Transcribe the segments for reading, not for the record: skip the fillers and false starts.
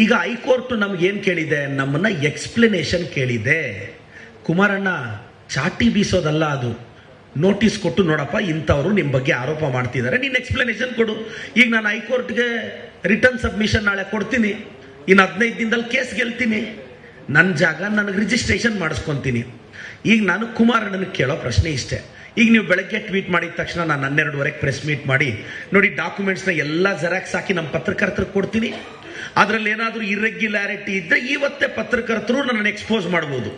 ಈಗ ಹೈಕೋರ್ಟ್ ನಮ್ಗೇನು ಕೇಳಿದೆ, ನಮ್ಮನ್ನ ಎಕ್ಸ್ಪ್ಲನೇಷನ್ ಕೇಳಿದೆ. ಕುಮಾರಣ್ಣ, ಚಾಟಿ ಬೀಸೋದಲ್ಲ ಅದು. ನೋಟಿಸ್ ಕೊಟ್ಟು, ನೋಡಪ್ಪ ಇಂಥವ್ರು ನಿಮ್ಮ ಬಗ್ಗೆ ಆರೋಪ ಮಾಡ್ತಿದ್ದಾರೆ, ನೀನು ಎಕ್ಸ್ಪ್ಲನೇಷನ್ ಕೊಡು. ಈಗ ನಾನು ಹೈಕೋರ್ಟ್ಗೆ ರಿಟರ್ನ್ ಸಬ್ಮಿಷನ್ ನಾಳೆ ಕೊಡ್ತೀನಿ, ಇನ್ನು 15 ದಿನದಲ್ಲಿ ಕೇಸ್ ಗೆಲ್ತೀನಿ, ನನ್ನ ಜಾಗ ನನಗೆ ರಿಜಿಸ್ಟ್ರೇಷನ್ ಮಾಡಿಸ್ಕೊತೀನಿ. ಈಗ ನಾನು ಕುಮಾರಣ್ಣನಿಗೆ ಕೇಳೋ ಪ್ರಶ್ನೆ ಇಷ್ಟೇ. ಈಗ ನೀವು ಬೆಳಗ್ಗೆ ಟ್ವೀಟ್ ಮಾಡಿದ ತಕ್ಷಣ ನಾನು 12:30 ಪ್ರೆಸ್ ಮೀಟ್ ಮಾಡಿ, ನೋಡಿ ಡಾಕ್ಯುಮೆಂಟ್ಸ್ನ ಎಲ್ಲ ಜೆರಾಕ್ಸ್ ಹಾಕಿ ನಮ್ಮ ಪತ್ರಕರ್ತರಿಗೆ ಕೊಡ್ತೀನಿ, ಅದರಲ್ಲಿ ಏನಾದರೂ ಇರ್ರೆಗ್ಯುಲಾರಿಟಿ ಇದ್ದರೆ ಇವತ್ತೇ ಪತ್ರಕರ್ತರು ನನ್ನನ್ನು ಎಕ್ಸ್ಪೋಸ್ ಮಾಡ್ಬೋದು.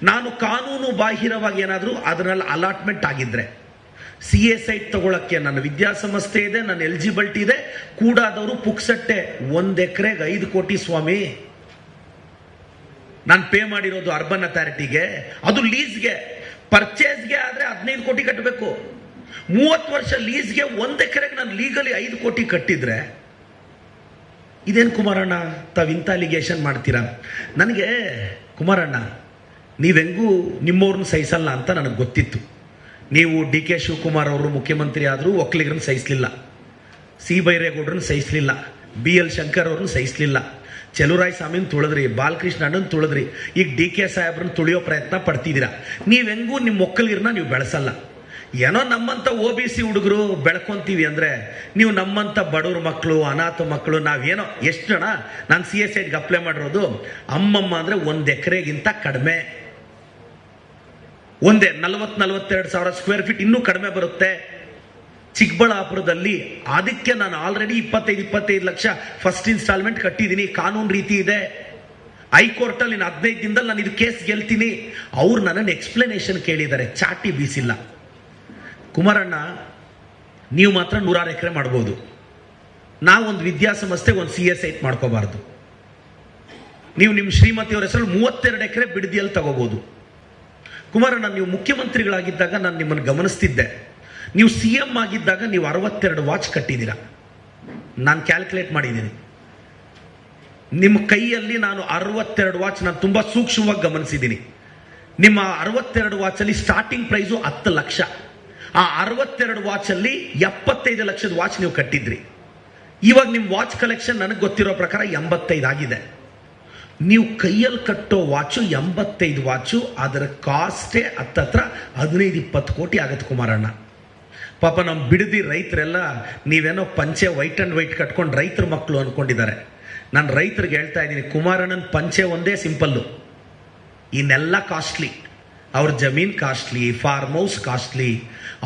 ನಾನು ಕಾನೂನು ಬಾಹಿರವಾಗಿ ಏನಾದರೂ ಅದರಲ್ಲಿ ಅಲಾಟ್ಮೆಂಟ್ ಆಗಿದ್ರೆ, CA ಸೈಟ್ ತಗೊಳಕ್ಕೆ ನನ್ನ ವಿದ್ಯಾಸಂಸ್ಥೆ ಇದೆ, ನನ್ನ ಎಲಿಜಿಬಿಲಿಟಿ ಇದೆ, ಕೂಡಾದವರು ಪುಕ್ಸಟ್ಟೆ 1 ಎಕರೆಗೆ 5 ಕೋಟಿ ಸ್ವಾಮಿ ನಾನು ಪೇ ಮಾಡಿರೋದು ಅರ್ಬನ್ ಅಥಾರಿಟಿಗೆ. ಅದು ಲೀಸ್ಗೆ, ಪರ್ಚೇಸ್ಗೆ ಆದರೆ 15 ಕೋಟಿ ಕಟ್ಟಬೇಕು. 30 ವರ್ಷ ಲೀಸ್ಗೆ 1 ಎಕರೆಗೆ ನಾನು ಲೀಗಲಿ 5 ಕೋಟಿ ಕಟ್ಟಿದ್ರೆ ಇದೇನು ಕುಮಾರಣ್ಣ ತಾವು ಇಂಥ ಅಲಿಗೇಷನ್ ಮಾಡ್ತೀರಾ? ನನಗೆ ಕುಮಾರಣ್ಣ, ನೀವೆಂಗೂ ನಿಮ್ಮವ್ರನ್ನ ಸಹಿಸಲ್ಲ ಅಂತ ನನಗೆ ಗೊತ್ತಿತ್ತು. ನೀವು DK ಶಿವಕುಮಾರ್ ಅವರು ಮುಖ್ಯಮಂತ್ರಿ ಆದರೂ ಒಕ್ಕಲಿಗರನ್ನ ಸಹಿಸಲಿಲ್ಲ, ಸಿ ಬೈರೇಗೌಡರನ್ನ ಸಹಿಸಲಿಲ್ಲ, BL ಶಂಕರ್ ಅವ್ರನ್ನ ಸಹಿಸಲಿಲ್ಲ, ಚೆಲುವರಾಯ ಸ್ವಾಮಿನ ತುಳಿದ್ರಿ, ಬಾಲಕೃಷ್ಣ ಅಣ್ಣನ ತುಳಿದ್ರಿ, ಈಗ DK ಸಾಹೇಬ್ರನ್ನ ತುಳಿಯೋ ಪ್ರಯತ್ನ ಪಡ್ತಿದ್ದೀರಾ. ನೀವೆಂಗೂ ನಿಮ್ಮ ಒಕ್ಕಲಿಗರನ್ನ ನೀವು ಬೆಳೆಸಲ್ಲ. ಏನೋ ನಮ್ಮಂಥ OBC ಹುಡುಗರು ಬೆಳ್ಕೊಂತೀವಿ ಅಂದರೆ, ನೀವು ನಮ್ಮಂಥ ಬಡವ್ರ ಮಕ್ಕಳು, ಅನಾಥ ಮಕ್ಕಳು, ನಾವೇನೋ ಎಷ್ಟು ಜನ ನಾನು CA ಸೈಟ್ಗೆ ಅಪ್ಲೈ ಮಾಡಿರೋದು ಅಮ್ಮಮ್ಮ ಅಂದರೆ 1 ಎಕರೆಗಿಂತ ಕಡಿಮೆ, ಒಂದೇ 40-42 ಸಾವಿರ ಸ್ಕ್ವೇರ್ ಫೀಟ್, ಇನ್ನೂ ಕಡಿಮೆ ಬರುತ್ತೆ. ಚಿಕ್ಕಬಳ್ಳಾಪುರದಲ್ಲಿ ಅದಕ್ಕೆ ನಾನು ಆಲ್ರೆಡಿ 25 ಲಕ್ಷ ಫಸ್ಟ್ ಇನ್ಸ್ಟಾಲ್ಮೆಂಟ್ ಕಟ್ಟಿದ್ದೀನಿ, ಕಾನೂನು ರೀತಿ ಇದೆ. ಹೈಕೋರ್ಟಲ್ಲಿ 15 ದಿನದಲ್ಲಿ ನಾನು ಇದು ಕೇಸ್ ಗೆಲ್ತೀನಿ. ಅವ್ರು ನನ್ನನ್ನು ಎಕ್ಸ್ಪ್ಲನೇಷನ್ ಕೇಳಿದ್ದಾರೆ, ಚಾಟಿ ಬೀಸಿಲ್ಲ. ಕುಮಾರಣ್ಣ, ನೀವು ಮಾತ್ರ 100 ಎಕರೆ ಮಾಡ್ಬೋದು, ನಾವೊಂದು ವಿದ್ಯಾಸಂಸ್ಥೆಗೆ ಒಂದು CA ಸೈಟ್ ಮಾಡ್ಕೋಬಾರ್ದು. ನೀವು ನಿಮ್ಮ ಶ್ರೀಮತಿಯವರ ಹೆಸರು 32 ಎಕರೆ ಬಿಡದಿಯಲ್ಲಿ ತಗೋಬಹುದು. ಕುಮಾರಣ್ಣ, ನೀವು ಮುಖ್ಯಮಂತ್ರಿಗಳಾಗಿದ್ದಾಗ ನಾನು ನಿಮ್ಮನ್ನು ಗಮನಿಸ್ತಿದ್ದೆ. ನೀವು CM ಆಗಿದ್ದಾಗ ನೀವು 62 ವಾಚ್ ಕಟ್ಟಿದ್ದೀರಾ. ನಾನು ಕ್ಯಾಲ್ಕುಲೇಟ್ ಮಾಡಿದ್ದೀನಿ, ನಿಮ್ಮ ಕೈಯಲ್ಲಿ ನಾನು 62 ವಾಚ್ ನಾನು ತುಂಬ ಸೂಕ್ಷ್ಮವಾಗಿ ಗಮನಿಸಿದ್ದೀನಿ. ನಿಮ್ಮ 62 ವಾಚಲ್ಲಿ ಸ್ಟಾರ್ಟಿಂಗ್ ಪ್ರೈಸು 10 ಲಕ್ಷ. ಆ 62 ವಾಚಲ್ಲಿ 75 ಲಕ್ಷದ ವಾಚ್ ನೀವು ಕಟ್ಟಿದ್ರಿ. ಇವಾಗ ನಿಮ್ಮ ವಾಚ್ ಕಲೆಕ್ಷನ್ ನನಗೆ ಗೊತ್ತಿರೋ ಪ್ರಕಾರ 85 ಆಗಿದೆ. ನೀವು ಕೈಯಲ್ಲಿ ಕಟ್ಟೋ ವಾಚು 85 ವಾಚು, ಅದರ ಕಾಸ್ಟೇ ಹತ್ತತ್ರ 15-20 ಕೋಟಿ ಆಗುತ್ತೆ ಕುಮಾರಣ್ಣ. ಪಾಪ ನಮ್ಮ ಬಿಡದಿ ರೈತರೆಲ್ಲ ನೀವೇನೋ ಪಂಚೆ ವೈಟ್ ಆ್ಯಂಡ್ ವೈಟ್ ಕಟ್ಕೊಂಡು ರೈತರ ಮಕ್ಕಳು ಅಂದ್ಕೊಂಡಿದ್ದಾರೆ. ನಾನು ರೈತರಿಗೆ ಹೇಳ್ತಾ ಇದ್ದೀನಿ, ಕುಮಾರಣ್ಣನ ಪಂಚೆ ಒಂದೇ ಸಿಂಪಲ್ಲು, ಇನ್ನೆಲ್ಲ ಕಾಸ್ಟ್ಲಿ. ಅವ್ರ ಜಮೀನ್ ಕಾಸ್ಟ್ಲಿ, ಫಾರ್ಮ್ ಹೌಸ್ ಕಾಸ್ಟ್ಲಿ,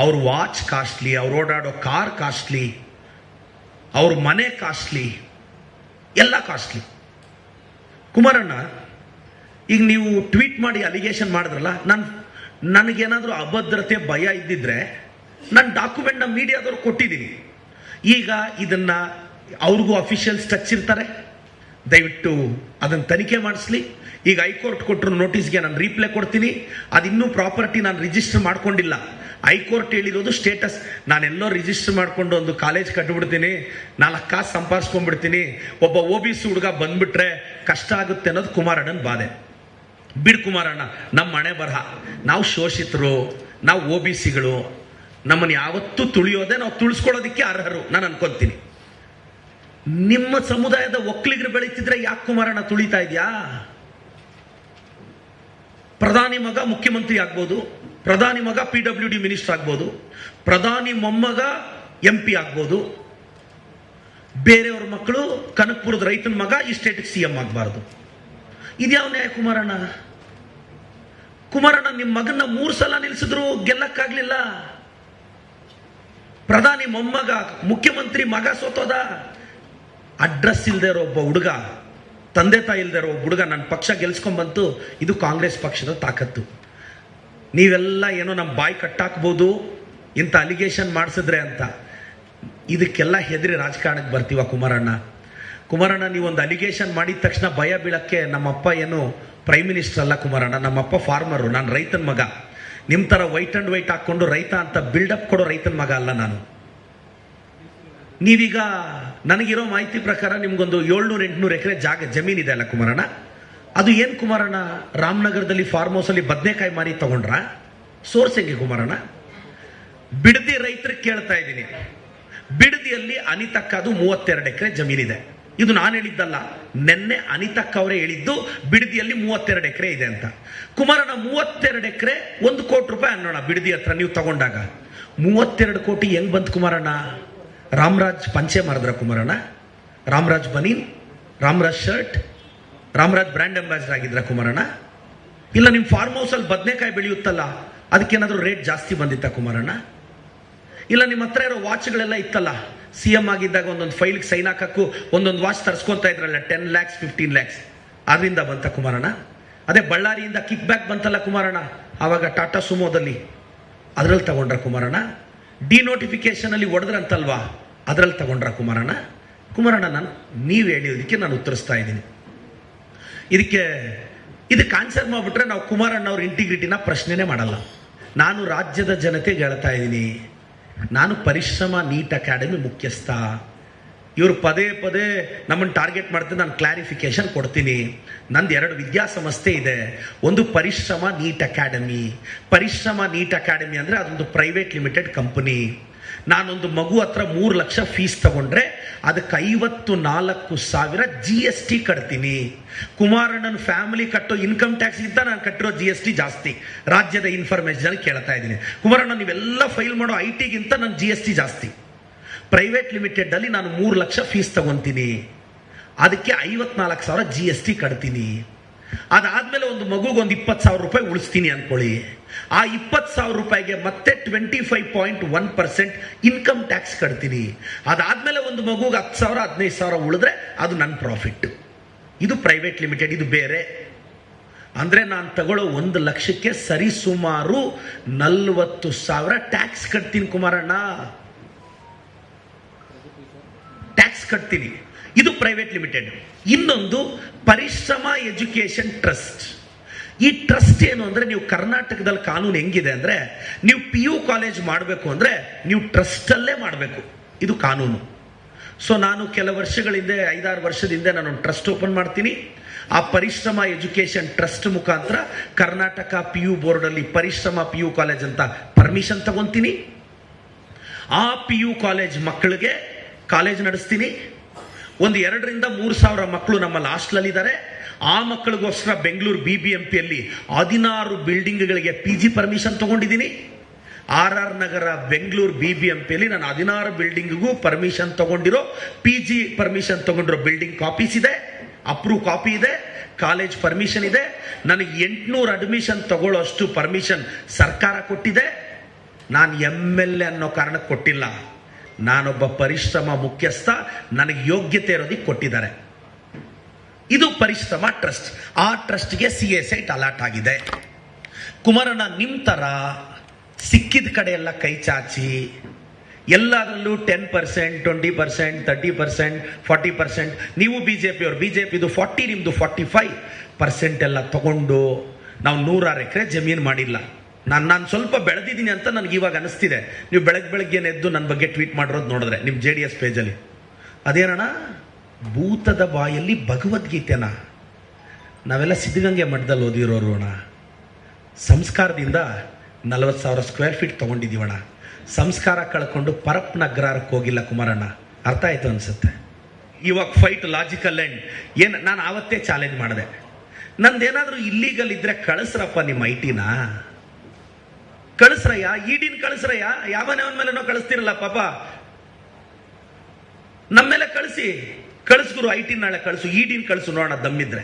ಅವ್ರ ವಾಚ್ ಕಾಸ್ಟ್ಲಿ, ಅವ್ರು ಓಡಾಡೋ ಕಾರ್ ಕಾಸ್ಟ್ಲಿ, ಅವ್ರ ಮನೆ ಕಾಸ್ಟ್ಲಿ, ಎಲ್ಲ ಕಾಸ್ಟ್ಲಿ. ಕುಮಾರಣ್ಣ, ಈಗ ನೀವು ಟ್ವೀಟ್ ಮಾಡಿ ಅಲಿಗೇಷನ್ ಮಾಡಿದ್ರಲ್ಲ, ನನಗೇನಾದರೂ ಅಭದ್ರತೆ ಭಯ ಇದ್ದಿದ್ರೆ ನಾನು ಡಾಕ್ಯುಮೆಂಟ್ನ ಮೀಡಿಯಾದವ್ರು ಕೊಟ್ಟಿದ್ದೀನಿ. ಈಗ ಇದನ್ನ ಅವ್ರಿಗೂ ಅಫಿಷಿಯಲ್ಸ್ ಟಚ್ ಇರ್ತಾರೆ, ದಯವಿಟ್ಟು ಅದನ್ನು ತನಿಖೆ ಮಾಡಿಸ್ಲಿ. ಈಗ ಹೈಕೋರ್ಟ್ ಕೊಟ್ಟರು ನೋಟಿಸ್ಗೆ ನಾನು ರೀಪ್ಲೈ ಕೊಡ್ತೀನಿ. ಅದಿನ್ನೂ ಪ್ರಾಪರ್ಟಿ ನಾನು ರಿಜಿಸ್ಟರ್ ಮಾಡ್ಕೊಂಡಿಲ್ಲ. ಹೈಕೋರ್ಟ್ ಹೇಳಿರೋದು ಸ್ಟೇಟಸ್, ನಾನೆಲ್ಲೋ ರಿಜಿಸ್ಟರ್ ಮಾಡ್ಕೊಂಡು ಒಂದು ಕಾಲೇಜ್ ಕಟ್ಟಿಬಿಡ್ತೀನಿ, 4 ಕಾಸು ಸಂಪಾದಿಸ್ಕೊಂಡ್ಬಿಡ್ತೀನಿ, ಒಬ್ಬ OBC ಹುಡುಗ ಬಂದ್ಬಿಟ್ರೆ ಕಷ್ಟ ಆಗುತ್ತೆ ಅನ್ನೋದು ಕುಮಾರಣ್ಣನ ಬಾಧೆ. ಬಿಡ್ ಕುಮಾರಣ್ಣ, ನಮ್ಮ ಮನೆ ಬರಹ, ನಾವು ಶೋಷಿತರು, ನಾವು OBCಗಳು, ನಮ್ಮನ್ನು ಯಾವತ್ತೂ ತುಳಿಯೋದೆ, ನಾವು ತುಳಿಸ್ಕೊಳ್ಳೋದಕ್ಕೆ ಅರ್ಹರು ನಾನು ಅನ್ಕೊಂತೀನಿ. ನಿಮ್ಮ ಸಮುದಾಯದ ಒಕ್ಕಲಿಗರು ಬೆಳೀತಿದ್ರೆ ಯಾಕೆ ಕುಮಾರಣ್ಣ ತುಳಿತಾ ಇದೆಯಾ? ಪ್ರಧಾನಿ ಮಗ ಮುಖ್ಯಮಂತ್ರಿ ಆಗ್ಬೋದು, ಪ್ರಧಾನಿ ಮಗ PWD ಮಿನಿಸ್ಟರ್ ಆಗ್ಬೋದು, ಪ್ರಧಾನಿ ಮೊಮ್ಮಗ MP ಆಗ್ಬೋದು, ಬೇರೆಯವ್ರ ಮಕ್ಕಳು ಕನಕಪುರದ ರೈತನ ಮಗ ಈ ಸ್ಟೇಟ್ಗೆ CM ಆಗಬಾರ್ದು. ಇದ್ಯಾವ ನ್ಯಾಯ ಕುಮಾರಣ್ಣ? ಕುಮಾರಣ್ಣ, ನಿಮ್ಮ ಮಗನ 3 ಸಲ ನಿಲ್ಸಿದ್ರು ಗೆಲ್ಲಕ್ಕಾಗ್ಲಿಲ್ಲ. ಪ್ರಧಾನಿ ಮೊಮ್ಮಗ ಮುಖ್ಯಮಂತ್ರಿ ಮಗ ಸೋತೋದ. ಅಡ್ರೆಸ್ ಇಲ್ಲದೆ ಇರೋ ಒಬ್ಬ ಹುಡುಗ, ತಂದೆ ತಾಯಿ ಇಲ್ಲದೆ ಇರೋ ಒಬ್ಬ ಹುಡುಗ ನನ್ನ ಪಕ್ಷ ಗೆಲ್ಸ್ಕೊಂಡ್ಬಂತು. ಇದು ಕಾಂಗ್ರೆಸ್ ಪಕ್ಷದ ತಾಕತ್ತು. ನೀವೆಲ್ಲ ಏನೋ ನಮ್ಮ ಬಾಯಿ ಕಟ್ಟಾಕ್ಬೋದು ಇಂಥ ಅಲಿಗೇಷನ್ ಮಾಡಿಸಿದ್ರೆ ಅಂತ, ಇದಕ್ಕೆಲ್ಲ ಹೆದರಿ ರಾಜಕಾರಣಕ್ಕೆ ಬರ್ತೀವ ಕುಮಾರಣ್ಣ? ಕುಮಾರಣ್ಣ, ನೀವೊಂದು ಅಲಿಗೇಷನ್ ಮಾಡಿದ ತಕ್ಷಣ ಭಯ ಬೀಳಕ್ಕೆ ನಮ್ಮಪ್ಪ ಏನು ಪ್ರೈಮ್ ಮಿನಿಸ್ಟರ್ ಅಲ್ಲ ಕುಮಾರಣ್ಣ, ನಮ್ಮಪ್ಪ ಫಾರ್ಮರು, ನಾನು ರೈತನ ಮಗ. ನಿಮ್ಮ ಥರ ವೈಟ್ ಆ್ಯಂಡ್ ವೈಟ್ ಹಾಕ್ಕೊಂಡು ರೈತ ಅಂತ ಬಿಲ್ಡಪ್ ಕೊಡೋ ರೈತನ ಮಗ ಅಲ್ಲ ನಾನು. ನೀವೀಗ ನನಗಿರೋ ಮಾಹಿತಿ ಪ್ರಕಾರ ನಿಮ್ಗೊಂದು 700-800 ಎಕರೆ ಜಮೀನಿದೆ ಅಲ್ಲ ಕುಮಾರಣ್ಣ? ಅದು ಏನು ಕುಮಾರಣ್ಣ, ರಾಮನಗರದಲ್ಲಿ ಫಾರ್ಮ್ ಹೌಸಲ್ಲಿ ಬದನೆಕಾಯಿ ಮಾರಿ ತಗೊಂಡ್ರ? ಸೋರ್ಸ್ ಹೆಂಗೆ ಕುಮಾರಣ್ಣ? ಬಿಡದಿ ರೈತರಿಗೆ ಕೇಳ್ತಾ ಇದ್ದೀನಿ, ಬಿಡದಿಯಲ್ಲಿ ಅನಿತಕ್ಕದು 32 ಎಕರೆ ಜಮೀನಿದೆ. ಇದು ನಾನು ಹೇಳಿದ್ದಲ್ಲ, ನೆನ್ನೆ ಅನಿತಕ್ಕ ಅವರೇ ಹೇಳಿದ್ದು. ಬಿಡದಿಯಲ್ಲಿ 32 ಎಕರೆ ಇದೆ ಅಂತ. ಕುಮಾರಣ್ಣ 32 ಎಕರೆ 1 ಕೋಟಿ ರೂಪಾಯಿ ಅನ್ನೋಣ ಬಿಡದಿ ಹತ್ರ ನೀವು ತಗೊಂಡಾಗ. 32 ಕೋಟಿ ಹೆಂಗ್ ಬಂತು ಕುಮಾರಣ್ಣ? ರಾಮರಾಜ್ ಪಂಚೆ ಮಾರಿದ್ರ Kumaranna? Ramraj banian, Ramraj shirt, Ramraj brand ambassador ಆಗಿದ್ರ ಕುಮಾರಣ್ಣ? ಇಲ್ಲ ನಿಮ್ಮ ಫಾರ್ಮ್ ಹೌಸ್ ಅಲ್ಲಿ ಬದನೆಕಾಯಿ ಬೆಳೆಯುತ್ತಲ್ಲ, ಅದಕ್ಕೇನಾದ್ರೂ ರೇಟ್ ಜಾಸ್ತಿ ಬಂದಿತ್ತ ಕುಮಾರಣ್ಣ? ಇಲ್ಲ ನಿಮ್ಮ ಹತ್ರ ಇರೋ ವಾಚ್ಗಳೆಲ್ಲ ಇತ್ತಲ್ಲ, CM ಆಗಿದ್ದಾಗ ಒಂದೊಂದು ಫೈಲ್ಗೆ ಸೈನ್ ಹಾಕಕ್ಕೂ ಒಂದೊಂದು ವಾಚ್ ತರಿಸ್ಕೊಂತ ಇದ್ರಲ್ಲ, 10 lakhs 15 lakhs, ಅದರಿಂದ ಬಂತ ಕುಮಾರಣ್ಣ? ಅದೇ ಬಳ್ಳಾರಿಯಿಂದ ಕಿಕ್ ಬ್ಯಾಕ್ ಬಂತಲ್ಲ ಕುಮಾರಣ್ಣ, ಆವಾಗ ಟಾಟಾ ಸುಮೋದಲ್ಲಿ, ಅದ್ರಲ್ಲಿ ತಗೊಂಡ್ರ ಕುಮಾರಣ್ಣ? ಡಿನೋಟಿಫಿಕೇಶನ್ ಅಲ್ಲಿ ಹೊಡೆದ್ರಂತಲ್ವಾ, ಅದ್ರಲ್ಲಿ ತಗೊಂಡ್ರ ಕುಮಾರಣ್ಣ? ಕುಮಾರಣ್ಣ, ನೀವು ಹೇಳಿದ್ದಕ್ಕೆ ನಾನು ಉತ್ತರಿಸ್ತಾ ಇದ್ದೀನಿ. ಇದಕ್ಕೆ ಆನ್ಸರ್ ಮಾಡ್ಬಿಟ್ರೆ ನಾವು ಕುಮಾರಣ್ಣ ಅವ್ರ ಇಂಟಿಗ್ರಿಟಿನ ಪ್ರಶ್ನೆನೇ ಮಾಡಲ್ಲ. ನಾನು ರಾಜ್ಯದ ಜನತೆಗೆ ಹೇಳ್ತಾ ಇದ್ದೀನಿ, ನಾನು ಪರಿಶ್ರಮ ನೀಟ್ ಅಕಾಡೆಮಿ ಮುಖ್ಯಸ್ಥ. ಇವರು ಪದೇ ಪದೇ ನಮ್ಮನ್ನು ಟಾರ್ಗೆಟ್ ಮಾಡ್ತಾರೆ, ನಾನು ಕ್ಲಾರಿಫಿಕೇಶನ್ ಕೊಡ್ತೀನಿ. ನಂದು 2 ವಿದ್ಯಾಸಂಸ್ಥೆ ಇದೆ. ಒಂದು ಪರಿಶ್ರಮ ನೀಟ್ ಅಕಾಡೆಮಿ. ಪರಿಶ್ರಮ ನೀಟ್ ಅಕಾಡೆಮಿ ಅಂದರೆ ಅದೊಂದು ಪ್ರೈವೇಟ್ ಲಿಮಿಟೆಡ್ ಕಂಪನಿ. ನಾನೊಂದು ಮಗು ಹತ್ರ 3 ಲಕ್ಷ ಫೀಸ್ ತಗೊಂಡ್ರೆ ಅದಕ್ಕೆ 54,000 GST ಕಟ್ತೀನಿ. ಕುಮಾರಣ್ಣನ ಫ್ಯಾಮಿಲಿ ಕಟ್ಟೋ ಇನ್ಕಮ್ ಟ್ಯಾಕ್ಸ್ ಗಿಂತ ನಾನು ಕಟ್ಟಿರೋ GST ಜಾಸ್ತಿ. ರಾಜ್ಯದ ಇನ್ಫಾರ್ಮೇಶನ್ ಕೇಳ್ತಾ ಇದ್ದೀನಿ. ಕುಮಾರಣ್ಣ, ನೀವೆಲ್ಲ ಫೈಲ್ ಮಾಡೋ IT ಗಿಂತ ನನ್ನ GST ಜಾಸ್ತಿ. ಪ್ರೈವೇಟ್ ಲಿಮಿಟೆಡ್ ಅಲ್ಲಿ ನಾನು 3 ಲಕ್ಷ ಫೀಸ್ ತಗೊಂತೀನಿ, ಅದಕ್ಕೆ 54,000 GST ಕಟ್ತೀನಿ. ಅದಾದ್ಮೇಲೆ ಒಂದು ಮಗುಗೆ ಒಂದು 20,000 ರೂಪಾಯಿ ಉಳಿಸ್ತೀನಿ ಅನ್ಕೊಳ್ಳಿ. ಆ 20,000 ರೂಪಾಯಿಗೆ ಮತ್ತೆ 25.1% ಇನ್ಕಮ್ ಟ್ಯಾಕ್ಸ್ ಕಟ್ತೀನಿ. ಅದಾದ್ಮೇಲೆ ಒಂದು ಮಗುಗೆ 10,000 15,000 ಉಳಿದ್ರೆ ಅದು ನನ್ನ ಪ್ರಾಫಿಟ್. ಇದು ಪ್ರೈವೇಟ್ ಲಿಮಿಟೆಡ್, ಇದು ಬೇರೆ. ಅಂದ್ರೆ ನಾನು ತಗೊಳ್ಳೋ 1 ಲಕ್ಷಕ್ಕೆ ಸರಿಸುಮಾರು 40,000 ಟ್ಯಾಕ್ಸ್ ಕಟ್ತೀನಿ ಕುಮಾರಣ್ಣ, ಟ್ಯಾಕ್ಸ್ ಕಟ್ತೀನಿ. ಇದು ಪ್ರೈವೇಟ್ ಲಿಮಿಟೆಡ್. ಇನ್ನೊಂದು ಪರಿಶ್ರಮ ಎಜುಕೇಶನ್ ಟ್ರಸ್ಟ್. ಈ ಟ್ರಸ್ಟ್ ಏನು ಅಂದ್ರೆ, ನೀವು ಕರ್ನಾಟಕದಲ್ಲಿ ಕಾನೂನು ಹೆಂಗಿದೆ ಅಂದ್ರೆ, ನೀವು PU ಕಾಲೇಜ್ ಮಾಡಬೇಕು ಅಂದ್ರೆ ನೀವು ಟ್ರಸ್ಟ್ ಅಲ್ಲೇ ಮಾಡಬೇಕು. ಇದು ಕಾನೂನು. ಸೊ ನಾನು ಕೆಲವು ವರ್ಷಗಳಿಂದ 5-6 ವರ್ಷದಿಂದ ನಾನು ಟ್ರಸ್ಟ್ ಓಪನ್ ಮಾಡ್ತೀನಿ. ಆ ಪರಿಶ್ರಮ ಎಜುಕೇಶನ್ ಟ್ರಸ್ಟ್ ಮುಖಾಂತರ ಕರ್ನಾಟಕ PU ಬೋರ್ಡ್ ಅಲ್ಲಿ ಪರಿಶ್ರಮ PU ಕಾಲೇಜ್ ಅಂತ ಪರ್ಮಿಷನ್ ತಗೊಂತೀನಿ. ಆ PU ಕಾಲೇಜ್ ಮಕ್ಕಳಿಗೆ ಕಾಲೇಜ್ ನಡೆಸ್ತೀನಿ. ಒಂದು 2,000-3,000 ಮಕ್ಕಳು ನಮ್ಮಲ್ಲಿ ಹಾಸ್ಟೆಲ್ ಇದ್ದಾರೆ. ಆ ಮಕ್ಕಳಿಗೋಸ್ಕರ ಬೆಂಗಳೂರು BBMPಯಲ್ಲಿ 16 ಬಿಲ್ಡಿಂಗ್ಗಳಿಗೆ PG ಪರ್ಮಿಷನ್ ತಗೊಂಡಿದ್ದೀನಿ. RR ನಗರ ಬೆಂಗಳೂರು BBMPಯಲ್ಲಿ ನಾನು 16 ಬಿಲ್ಡಿಂಗ್ಗೂ ಪರ್ಮಿಷನ್ ತಗೊಂಡಿರೋ, PG ಪರ್ಮಿಷನ್ ತಗೊಂಡಿರೋ ಬಿಲ್ಡಿಂಗ್ ಕಾಪೀಸ್ ಇದೆ, ಅಪ್ರೂವ್ ಕಾಪಿ ಇದೆ, ಕಾಲೇಜ್ ಪರ್ಮಿಷನ್ ಇದೆ. ನನಗೆ 800 ಅಡ್ಮಿಷನ್ ತಗೊಳ್ಳೋ ಅಷ್ಟು ಪರ್ಮಿಷನ್ ಸರ್ಕಾರ ಕೊಟ್ಟಿದೆ. ನಾನು MLA ಅನ್ನೋ ಕಾರಣಕ್ಕೆ ಕೊಟ್ಟಿಲ್ಲ, ನಾನೊಬ್ಬ ಪರಿಶ್ರಮ ಮುಖ್ಯಸ್ಥ, ನನಗೆ ಯೋಗ್ಯತೆ ಇರೋದಕ್ಕೆ ಕೊಟ್ಟಿದ್ದಾರೆ. ಇದು ಪರಿಶ್ರಮ ಟ್ರಸ್ಟ್. ಆ ಟ್ರಸ್ಟ್ಗೆ CA ಸೈಟ್ ಅಲಾಟ್ ಆಗಿದೆ. ಕುಮಾರಣ್ಣ, ನಿಮ್ಮ ತರ ಸಿಕ್ಕಿದ ಕಡೆ ಎಲ್ಲ ಕೈ ಚಾಚಿ ಎಲ್ಲದರಲ್ಲೂ 10%, 20%, 30%, 40%, ನೀವು ಬಿಜೆಪಿದು 40, ನಿಮ್ದು 45% ಎಲ್ಲ ತಗೊಂಡು ನಾವು 106 ಎಕರೆ ಜಮೀನು ಮಾಡಿಲ್ಲ. ನಾನು ಸ್ವಲ್ಪ ಬೆಳೆದಿದ್ದೀನಿ ಅಂತ ನನಗೆ ಇವಾಗ ಅನಿಸ್ತಿದೆ. ನೀವು ಬೆಳಗ್ಗೆ ಎದ್ದು ನನ್ನ ಬಗ್ಗೆ ಟ್ವೀಟ್ ಮಾಡಿರೋದು ನೋಡಿದ್ರೆ ನಿಮ್ಮ JDS ಪೇಜಲ್ಲಿ, ಅದೇನಣ್ಣ ಭೂತದ ಬಾಯಲ್ಲಿ ಭಗವದ್ಗೀತೆನ ನಾವೆಲ್ಲ ಸಿದ್ಧಗಂಗೆ ಮಠದಲ್ಲಿ ಓದಿರೋರು ಅಣ್ಣ. ಸಂಸ್ಕಾರದಿಂದ 40,000 ಸ್ಕ್ವೇರ್ ಫೀಟ್ ತಗೊಂಡಿದ್ದೀವಣ್ಣ. ಸಂಸ್ಕಾರ ಕಳ್ಕೊಂಡು ಪರಪ್ನ ಅಗ್ರಹಾರಕ್ಕೆ ಹೋಗಿಲ್ಲ ಕುಮಾರಣ್ಣ. ಅರ್ಥ ಆಯ್ತು ಅನ್ಸುತ್ತೆ. ಇವಾಗ ಫೈಟ್ ಲಾಜಿಕಲ್ ಎಂಡ್. ಏನು ನಾನು ಆವತ್ತೇ ಚಾಲೆಂಜ್ ಮಾಡಿದೆ, ನಂದೇನಾದ್ರೂ ಇಲ್ಲೀಗಲ್ ಇದ್ರೆ ಕಳಿಸ್ರಪ್ಪ ನಿಮ್ಮ IT-ನ, ಕಳಿಸ್ರಯ್ಯ, ED-ನ ಕಳಿಸ್ರಯ್ಯ. ಯಾವನ ಮೇಲೆ ನಾವು ಕಳಿಸ್ತಿರಲ್ಲ ಪಾಪ, ನಮ್ಮ ಮೇಲೆ ಕಳಿಸ್ಗುರು. IT ನಾಳೆ ಕಳಿಸು, ED-ನ ಕಳಿಸು, ನೋಡೋಣ ದಮ್ಮಿದ್ರೆ.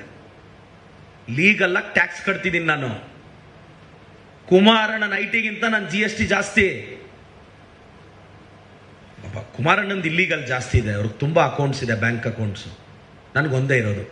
ಲೀಗಲ್ ಆಗಿ ಟ್ಯಾಕ್ಸ್ ಕಟ್ತಿದ್ದೀನಿ ನಾನು. ಕುಮಾರಣ್ಣನ IT-ಗಿಂತ ನನ್ನ GST ಜಾಸ್ತಿ. ಕುಮಾರಣ್ಣಂದು ಇಲ್ಲೀಗಲ್ ಜಾಸ್ತಿ ಇದೆ, ಅವ್ರಿಗೆ ತುಂಬಾ ಅಕೌಂಟ್ಸ್ ಇದೆ, ಬ್ಯಾಂಕ್ ಅಕೌಂಟ್ಸ್. ನನಗೊಂದೇ ಇರೋದು.